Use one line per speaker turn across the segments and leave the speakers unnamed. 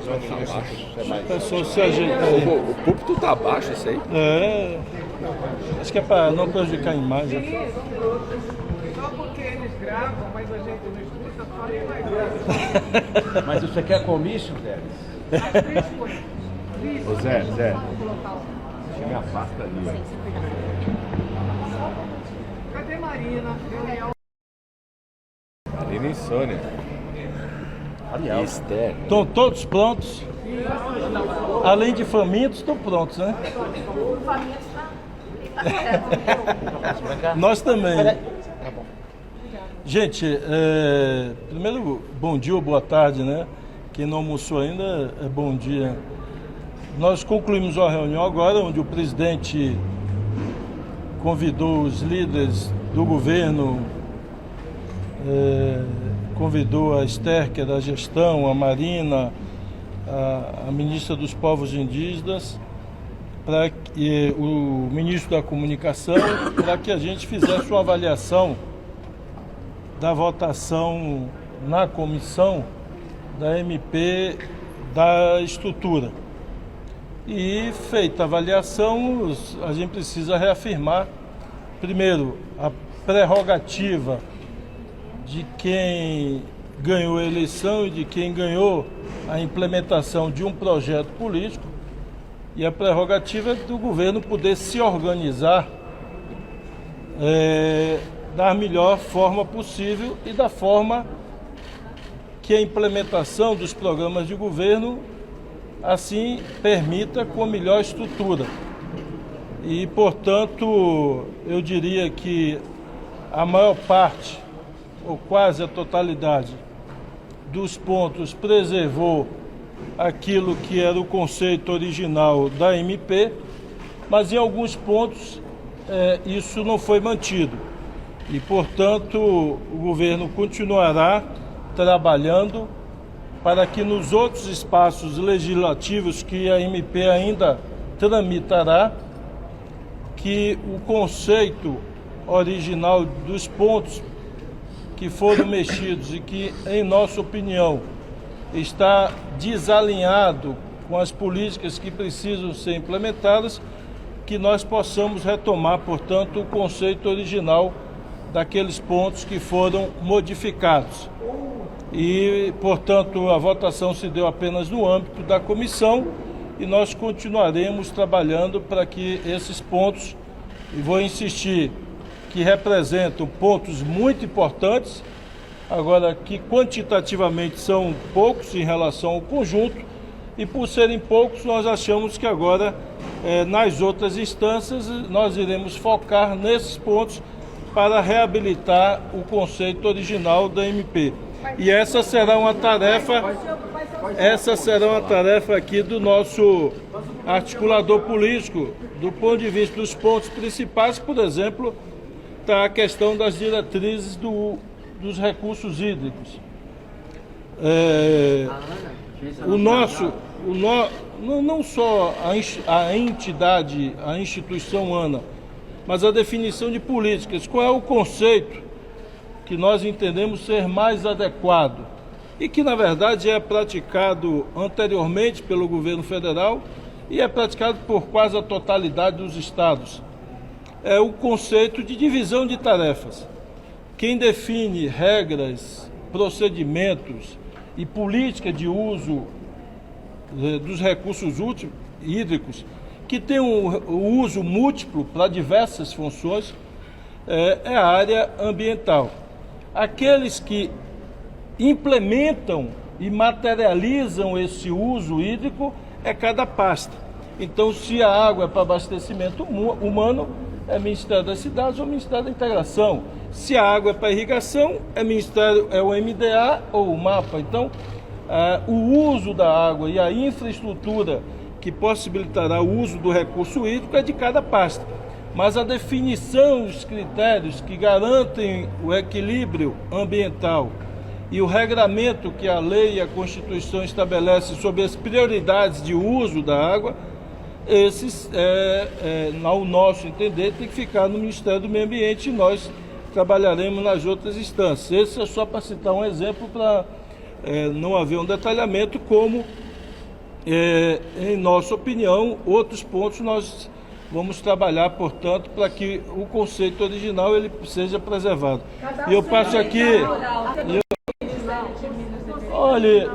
A pessoa se ajeita aí.
O púlpito tá abaixo, isso aí?
Acho que é para não prejudicar a imagem.
Só porque eles gravam, mas a gente não escuta, só ele vai gravar.
Mas você quer comício, Zé?
Ô Zé, você me afasta ali.
Cadê Marina?
Marina e Sônia.
Ariel.
Esther.
Estão todos prontos? Além de famintos, estão prontos, né? Nós também. Gente, primeiro, bom dia ou boa tarde, né? Quem não almoçou ainda, bom dia. Nós concluímos uma reunião agora, onde o presidente convidou os líderes do governo, convidou a Esther, que é da gestão, a Marina, a ministra dos Povos Indígenas, e o ministro da Comunicação, para que a gente fizesse uma avaliação da votação na comissão da MP da estrutura. E feita a avaliação, a gente precisa reafirmar, primeiro, a prerrogativa de quem ganhou a eleição e de quem ganhou a implementação de um projeto político, e a prerrogativa do governo poder se organizar da melhor forma possível e da forma que a implementação dos programas de governo assim permita, com a melhor estrutura. E, portanto, eu diria que a maior parte, ou quase a totalidade, dos pontos preservou aquilo que era o conceito original da MP, mas em alguns pontos isso não foi mantido. E, portanto, o governo continuará trabalhando para que nos outros espaços legislativos que a MP ainda tramitará, que o conceito original dos pontos que foram mexidos e que, em nossa opinião, está desalinhado com as políticas que precisam ser implementadas, que nós possamos retomar, portanto, o conceito original daqueles pontos que foram modificados. E, portanto, a votação se deu apenas no âmbito da comissão e nós continuaremos trabalhando para que esses pontos, e vou insistir, que representam pontos muito importantes, agora que quantitativamente são poucos em relação ao conjunto, e por serem poucos nós achamos que agora, nas outras instâncias, nós iremos focar nesses pontos para reabilitar o conceito original da MP. E essa será uma tarefa aqui do nosso articulador político, do ponto de vista dos pontos principais, por exemplo, está a questão das diretrizes dos recursos hídricos. Não só a entidade, a instituição ANA, mas a definição de políticas. Qual é o conceito que nós entendemos ser mais adequado e que, na verdade, é praticado anteriormente pelo governo federal e é praticado por quase a totalidade dos estados? É o conceito de divisão de tarefas. Quem define regras, procedimentos e política de uso dos recursos hídricos, que tem um uso múltiplo para diversas funções, é a área ambiental. Aqueles que implementam e materializam esse uso hídrico é cada pasta. Então, se a água é para abastecimento humano, é Ministério das Cidades ou Ministério da Integração. Se a água é para irrigação, é o MDA ou o MAPA. Então, o uso da água e a infraestrutura que possibilitará o uso do recurso hídrico é de cada pasta. Mas a definição dos critérios que garantem o equilíbrio ambiental e o regramento que a lei e a Constituição estabelecem sobre as prioridades de uso da água, esses, ao nosso entender, tem que ficar no Ministério do Meio Ambiente e nós trabalharemos nas outras instâncias. Esse é só para citar um exemplo, para não haver um detalhamento, como em nossa opinião, outros pontos nós vamos trabalhar, portanto, para que o conceito original ele seja preservado. E eu passo aqui... Olha,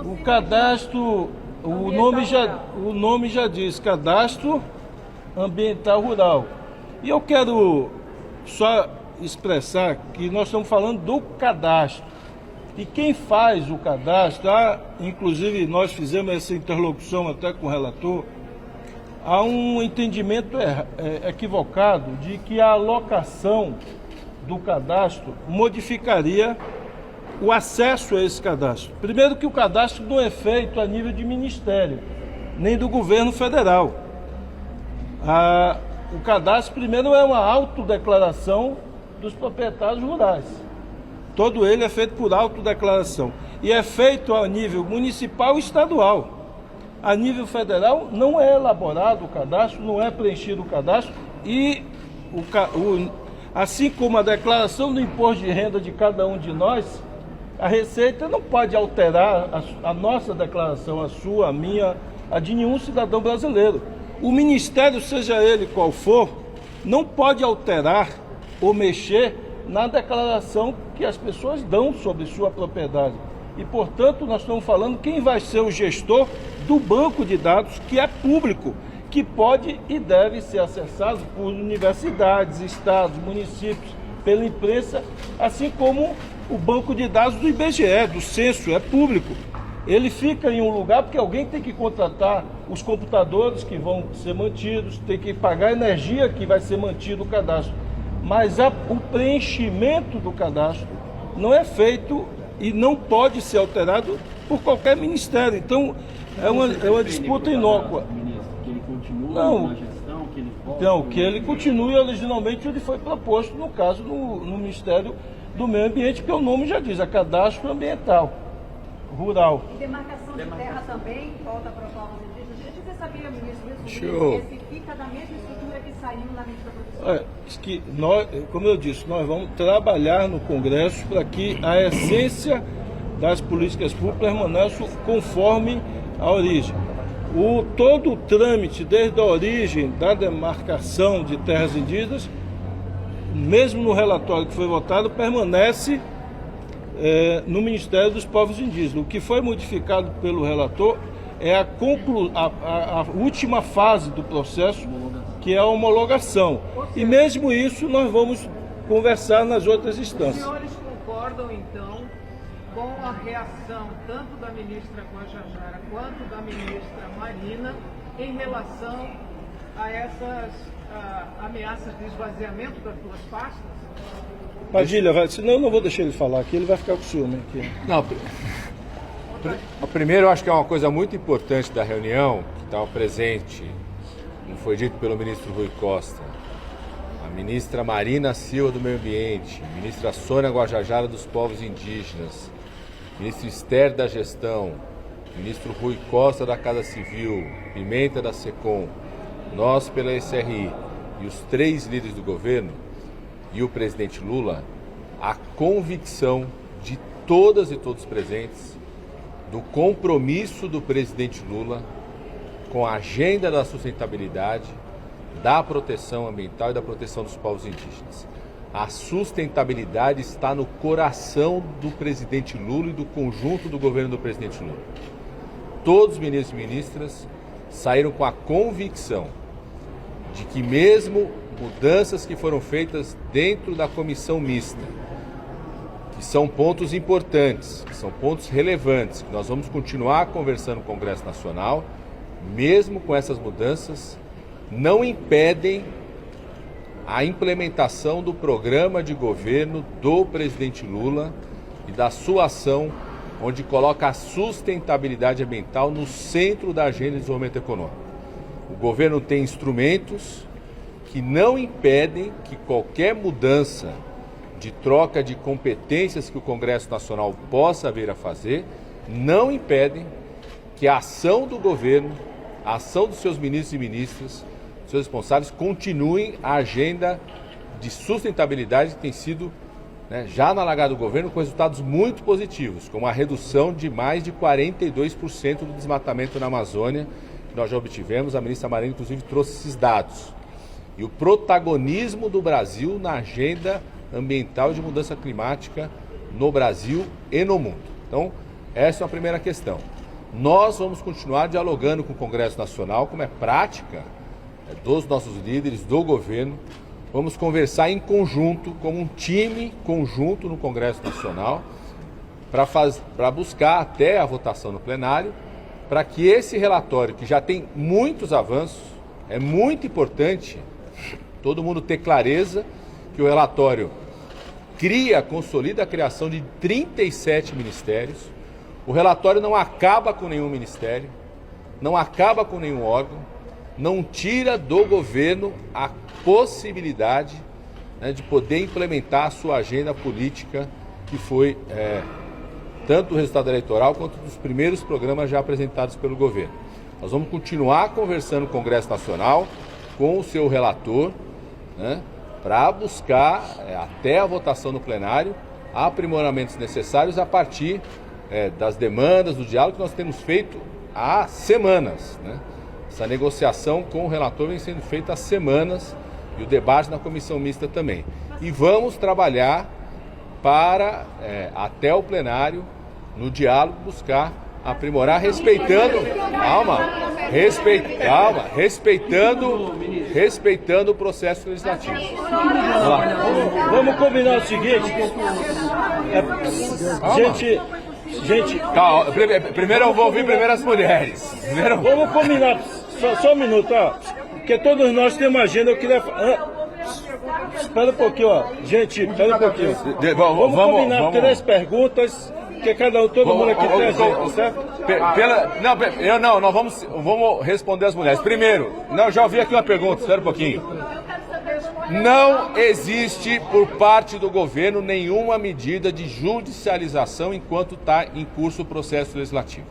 o cadastro, o nome já diz, Cadastro Ambiental Rural. E eu quero só expressar que nós estamos falando do cadastro. E quem faz o cadastro, inclusive nós fizemos essa interlocução até com o relator, há um entendimento equivocado de que a alocação do cadastro modificaria o acesso a esse cadastro. Primeiro que o cadastro não é feito a nível de ministério, nem do governo federal. O cadastro, primeiro, é uma autodeclaração dos proprietários rurais. Todo ele é feito por autodeclaração. E é feito a nível municipal e estadual. A nível federal não é elaborado o cadastro, não é preenchido o cadastro e assim como a declaração do imposto de renda de cada um de nós, a Receita não pode alterar a nossa declaração, a sua, a minha, a de nenhum cidadão brasileiro. O Ministério, seja ele qual for, não pode alterar ou mexer na declaração que as pessoas dão sobre sua propriedade. E, portanto, nós estamos falando quem vai ser o gestor do banco de dados, que é público, que pode e deve ser acessado por universidades, estados, municípios, pela imprensa, assim como o banco de dados do IBGE, do censo, é público. Ele fica em um lugar porque alguém tem que contratar os computadores que vão ser mantidos, tem que pagar a energia que vai ser mantido o cadastro. Mas o preenchimento do cadastro não é feito e não pode ser alterado por qualquer ministério. Então, é uma disputa inócua.
Que ele continue
não,
na gestão, que ele volte...
Então, que ele continue originalmente onde foi proposto, no caso, no Ministério do Meio Ambiente, que o nome já diz, é Cadastro Ambiental Rural.
E demarcação de terra também, volta para os povos indígenas. Deixa eu saber, ministro, se fica da mesma estrutura que saiu na medida provisória.
Que nós, como eu disse, nós vamos trabalhar no Congresso para que a essência das políticas públicas permaneça conforme a origem. Todo o trâmite, desde a origem da demarcação de terras indígenas, mesmo no relatório que foi votado, permanece no Ministério dos Povos Indígenas. O que foi modificado pelo relator é a última fase do processo, que é a homologação. E mesmo isso nós vamos conversar nas outras
Os
instâncias.
senhores concordam, então, com a reação tanto da ministra Guajajara quanto da ministra Marina em relação a essas ameaças de esvaziamento das duas pastas?
Padilha, senão eu não vou deixar ele falar aqui, ele vai ficar com ciúme aqui.
Não, primeiro eu acho que é uma coisa muito importante da reunião, que estava presente, como foi dito pelo ministro Rui Costa, a ministra Marina Silva do Meio Ambiente, a ministra Sônia Guajajara dos Povos Indígenas, o ministro Esther da Gestão, o ministro Rui Costa da Casa Civil, Pimenta da SECOM, nós pela SRI e os 3 líderes do governo e o presidente Lula, a convicção de todas e todos presentes do compromisso do presidente Lula com a agenda da sustentabilidade, da proteção ambiental e da proteção dos povos indígenas. A sustentabilidade está no coração do presidente Lula e do conjunto do governo do presidente Lula. Todos os ministros e ministras saíram com a convicção de que mesmo mudanças que foram feitas dentro da comissão mista, que são pontos importantes, que são pontos relevantes, que nós vamos continuar conversando no Congresso Nacional, mesmo com essas mudanças, não impedem a implementação do programa de governo do presidente Lula e da sua ação, onde coloca a sustentabilidade ambiental no centro da agenda de desenvolvimento econômico. O governo tem instrumentos que não impedem que qualquer mudança de troca de competências que o Congresso Nacional possa vir a fazer, não impedem que a ação do governo, a ação dos seus ministros e ministras, seus responsáveis, continuem a agenda de sustentabilidade que tem sido né, já na largada do governo com resultados muito positivos, como a redução de mais de 42% do desmatamento na Amazônia, que nós já obtivemos. A ministra Marina, inclusive, trouxe esses dados. E o protagonismo do Brasil na agenda ambiental e de mudança climática no Brasil e no mundo. Então, essa é a primeira questão. Nós vamos continuar dialogando com o Congresso Nacional, como é prática dos nossos líderes, do governo. Vamos conversar em conjunto, como um time conjunto no Congresso Nacional, para buscar até a votação no plenário, para que esse relatório, que já tem muitos avanços, é muito importante todo mundo ter clareza que o relatório consolida a criação de 37 ministérios. O relatório não acaba com nenhum ministério, não acaba com nenhum órgão, não tira do governo a possibilidade, né, de poder implementar a sua agenda política, que foi tanto o resultado eleitoral quanto dos primeiros programas já apresentados pelo governo. Nós vamos continuar conversando com o Congresso Nacional, com o seu relator, né, para buscar, até a votação no plenário, aprimoramentos necessários a partir das demandas, do diálogo que nós temos feito há semanas, né? Essa negociação com o relator vem sendo feita há semanas, e o debate na comissão mista também. E vamos trabalhar para, até o plenário, no diálogo, buscar aprimorar, respeitando o processo legislativo.
Vamos combinar o seguinte, gente,
calma, primeiro eu vou ouvir as mulheres.
Vamos combinar, só um minuto, ó, porque todos nós temos uma agenda. Eu queria... Espera um pouquinho, ó. Gente, espera um pouquinho. Vamos combinar 3 perguntas, que todo mundo aqui tem agenda, certo?
Nós vamos responder as mulheres. Primeiro, já ouvi aqui uma pergunta, espera um pouquinho. Não existe por parte do governo nenhuma medida de judicialização enquanto está em curso o processo legislativo.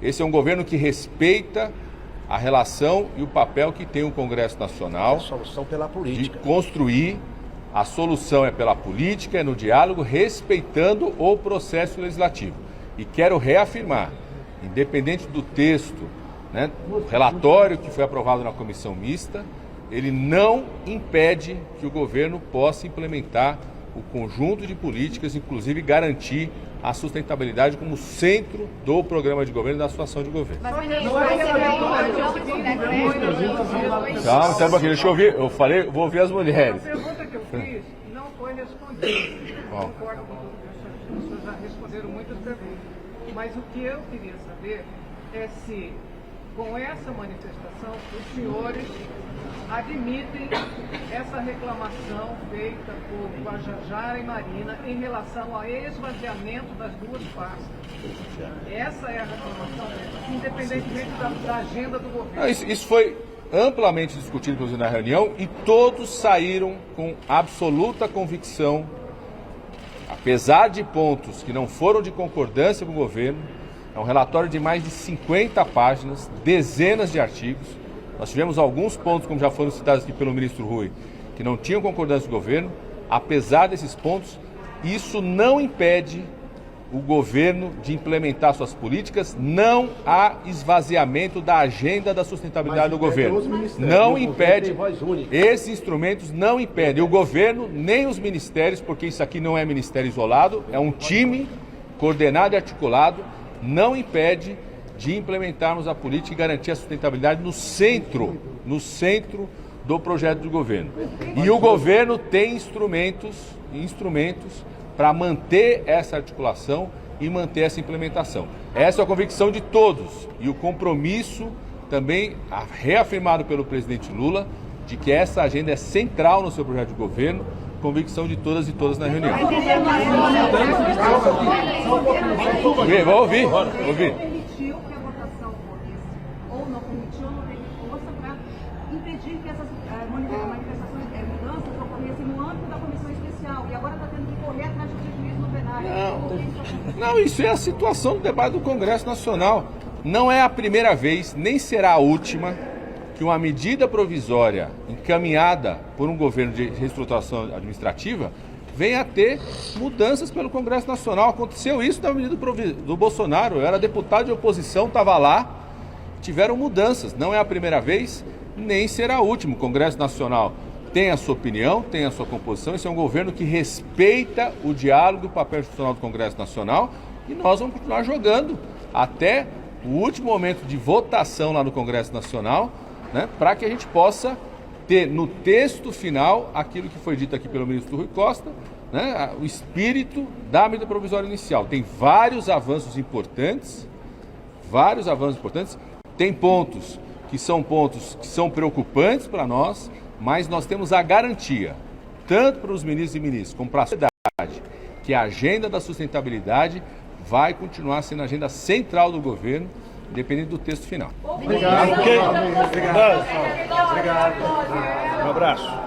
Esse é um governo que respeita a relação e o papel que tem o Congresso Nacional.
A solução pela política.
De construir, a solução é pela política, é no diálogo, respeitando o processo legislativo. E quero reafirmar, independente do texto, né, relatório que foi aprovado na comissão mista, ele não impede que o governo possa implementar o conjunto de políticas, inclusive garantir a sustentabilidade como centro do programa de governo e da sua ação de governo. Calma, até um pouquinho, deixa eu ouvir. Eu falei, vou ouvir as mulheres.
A pergunta que eu fiz não foi respondida. Concordo com tudo que as pessoas já responderam muitas perguntas. Mas o que eu queria saber é se, com essa manifestação, os senhores admitem essa reclamação feita por Guajajara e Marina em relação ao esvaziamento das duas pastas. Essa é a reclamação, independentemente da agenda do governo.
Isso foi amplamente discutido, inclusive, na reunião, e todos saíram com absoluta convicção, apesar de pontos que não foram de concordância com o governo. É um relatório de mais de 50 páginas, dezenas de artigos. Nós tivemos alguns pontos, como já foram citados aqui pelo ministro Rui, que não tinham concordância do governo. Apesar desses pontos, isso não impede o governo de implementar suas políticas. Não há esvaziamento da agenda da sustentabilidade do governo. Não impede, esses instrumentos não impedem o governo, nem os ministérios, porque isso aqui não é ministério isolado, é um time coordenado e articulado, não impede de implementarmos a política e garantir a sustentabilidade no centro do projeto do governo. E o governo tem instrumentos para manter essa articulação e manter essa implementação. Essa é a convicção de todos e o compromisso também reafirmado pelo presidente Lula de que essa agenda é central no seu projeto de governo, convicção de todas e todas na reunião. Vou ouvir.
Impedir que essas manifestações, mudanças ocorressem no âmbito da comissão especial, e agora está tendo que correr atrás de prejuízo no plenário.
Não, isso é a situação do debate do Congresso Nacional. Não é a primeira vez, nem será a última, que uma medida provisória encaminhada por um governo de reestruturação administrativa venha a ter mudanças pelo Congresso Nacional. Aconteceu isso na medida do Bolsonaro. Eu era deputado de oposição, estava lá, tiveram mudanças. Não é a primeira vez, nem será a última. O Congresso Nacional tem a sua opinião, tem a sua composição. Esse é um governo que respeita o diálogo e o papel institucional do Congresso Nacional, e nós vamos continuar jogando até o último momento de votação lá no Congresso Nacional, né, para que a gente possa ter no texto final aquilo que foi dito aqui pelo ministro Rui Costa, né, o espírito da medida provisória inicial. Tem vários avanços importantes, tem pontos que são preocupantes para nós, mas nós temos a garantia, tanto para os ministros e ministras como para a sociedade, que a agenda da sustentabilidade vai continuar sendo a agenda central do governo, independente do texto final.
Obrigado. Um abraço.